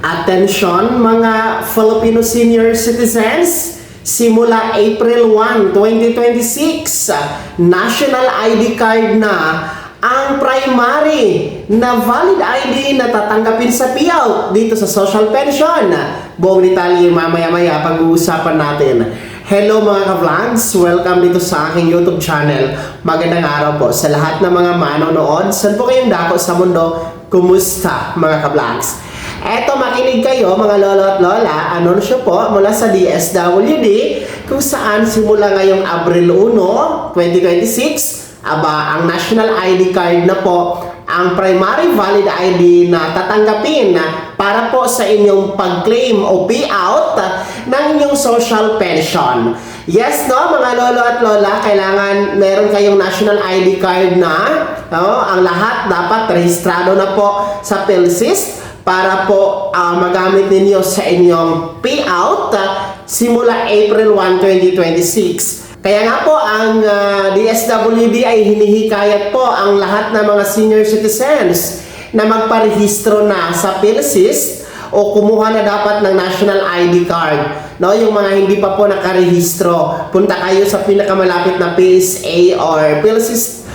Atensyon mga Filipino senior citizens, simula April 1, 2026, national ID card na ang primary na valid ID na tatanggapin sa payout dito sa social pension. Buong detalye mamaya-maya pag-uusapan natin. Hello mga ka-vlogs! Welcome dito sa aking YouTube channel. Magandang araw po sa lahat ng mga manonood. Saan po kayong dako sa mundo? Kumusta mga ka-vlogs? Eto, makinig kayo mga lolo at lola, anunsyo po mula sa DSWD kung saan simula ngayong Abril 1, 2026, ang national ID card na po ang primary valid ID na tatanggapin para po sa inyong pag-claim o payout ng inyong social pension. Yes, no, mga lolo at lola, kailangan meron kayong national ID card na. Ang lahat dapat rehistrado na po sa PhilSys para po magamit ninyo sa inyong payout simula April 1, 2026. Kaya nga po ang DSWD ay hinihikayat po ang lahat ng mga senior citizens na magparehistro na sa PhilSys o kumuha na dapat ng national ID card. No, yung mga hindi pa po nakarehistro, punta kayo sa pinakamalapit na PSA or PhilSys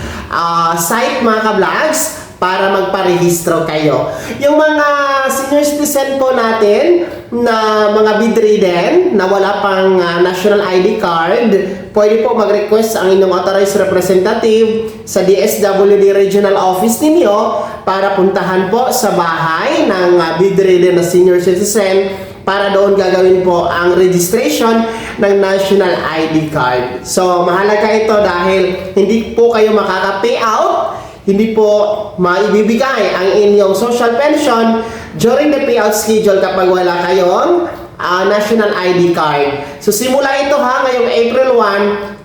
site mga ka-vlogs para magparehistro kayo. Yung mga senior citizen po natin na mga bedridden na wala pang national ID card, pwede po mag-request ang inyong authorized representative sa DSWD regional office ninyo para puntahan po sa bahay ng bedridden na senior citizen para doon gagawin po ang registration ng national ID card. So, mahalaga ito dahil hindi po kayo makaka-payout, hindi po maibibigay ang inyong social pension during the payout schedule kapag wala kayong national ID card. So simula ito ngayong April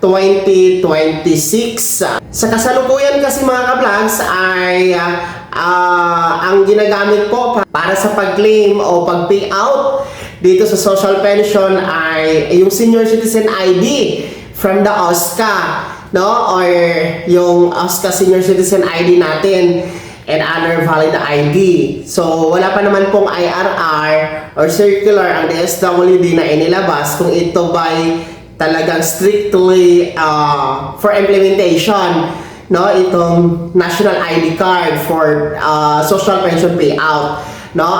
1, 2026. Sa kasalukuyan kasi mga ka-vlogs ay ang ginagamit po para sa pag-claim o pag-payout dito sa social pension ay yung senior citizen ID from the OSCA. No, or yung OSCA Senior Citizen ID natin and other valid ID. So, wala pa naman pong IRR or circular ang DSWD na inilabas kung ito ba'y talagang strictly for implementation, no, itong national ID card for social pension payout. No,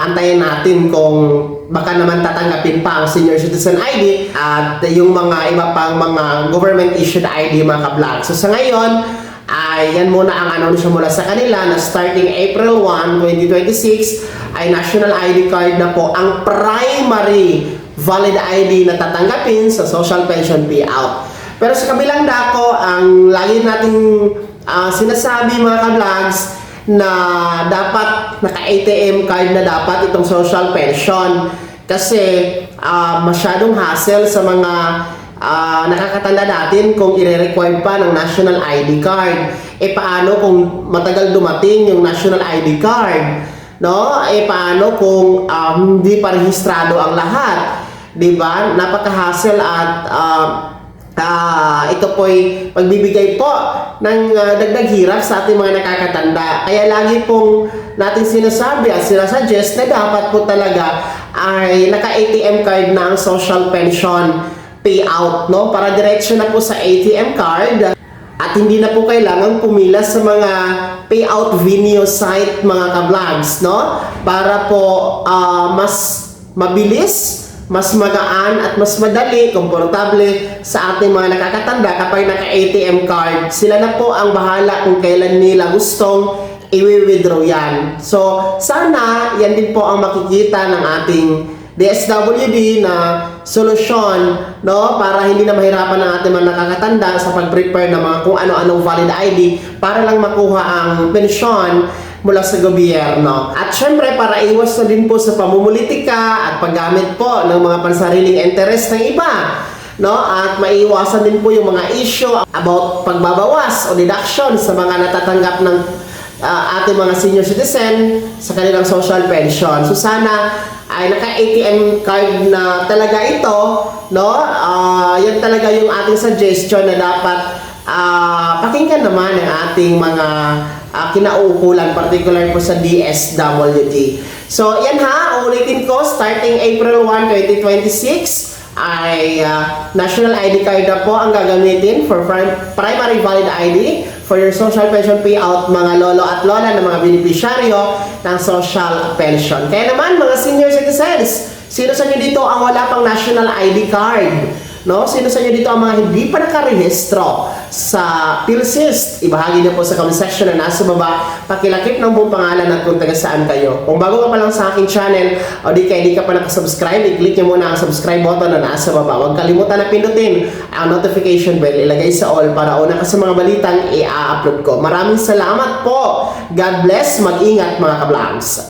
antayin natin kung baka naman tatanggapin pa ang senior citizen ID at yung mga iba pang mga government issued ID mga ka-vlog. So sa ngayon, ay yan muna ang anunsyo mula sa kanila na starting April 1, 2026 ay national ID card na po ang primary valid ID na tatanggapin sa social pension payout. Pero sa kabilang dako, ang lagi nating sinasabi mga ka-vlogs na dapat naka-ATM card na dapat itong social pension kasi masyadong hassle sa mga nakakatanda natin kung i-require pa ng national ID card. Paano kung matagal dumating yung national ID card? No? Paano kung hindi pa rehistrado ang lahat? Diba? Napaka-hassle at ito po'y pagbibigay po ng dagdag hirap sa ating mga nakakatanda. Kaya lagi pong natin sinasabi at sinasuggest na dapat po talaga ay naka-ATM card na ang social pension payout, no? Para diretsyo na po sa ATM card at hindi na po kailangan pumila sa mga payout venue site mga ka-vlogs, no? Para po mas mabilis, mas magaan at mas madali, komportable sa ating mga nakakatanda kapag naka-ATM card. Sila na po ang bahala kung kailan nila gustong i-withdraw yan. So, sana yan din po ang makikita ng ating DSWD na solusyon, no? Para hindi na mahirapan ang ating mga nakakatanda sa pag-prepare ng mga kung ano-anong valid ID para lang makuha ang pensyon mula sa gobyerno. At syempre, para iwas na din po sa pamumulitika at paggamit po ng mga pansariling interest ng iba, no? At maiiwasan din po yung mga issue about pagbabawas o deduction sa mga natatanggap ng ating mga senior citizen sa kanilang social pension. So sana ay naka-ATM card na talaga ito, no? Yan talaga yung ating suggestion na dapat pakinggan naman ng ating mga kinauukulan, particular po sa DSWD. So, yan ha, ulitin ko, starting April 1, 2026, ay national ID card na po ang gagamitin for primary valid ID for your social pension payout, mga lolo at lola ng mga beneficiaryo ng social pension. Kaya naman, mga senior citizens, sino sa inyo dito ang wala pang national ID card? No? Sino sa inyo dito ang mga hindi pa nakarehistro sa PhilSys? Ibahagi niyo po sa comment section na nasa baba. Pakilakip ng buong pangalan at kung taga saan kayo. Kung bago ka pa lang sa aking channel o di ka pa nakasubscribe, i-click niyo muna ang subscribe button na nasa baba. Huwag kalimutan na pindutin ang notification bell. Ilagay sa all para una ka sa mga balitang i-upload ko. Maraming salamat po. God bless. Mag-ingat mga kablangs.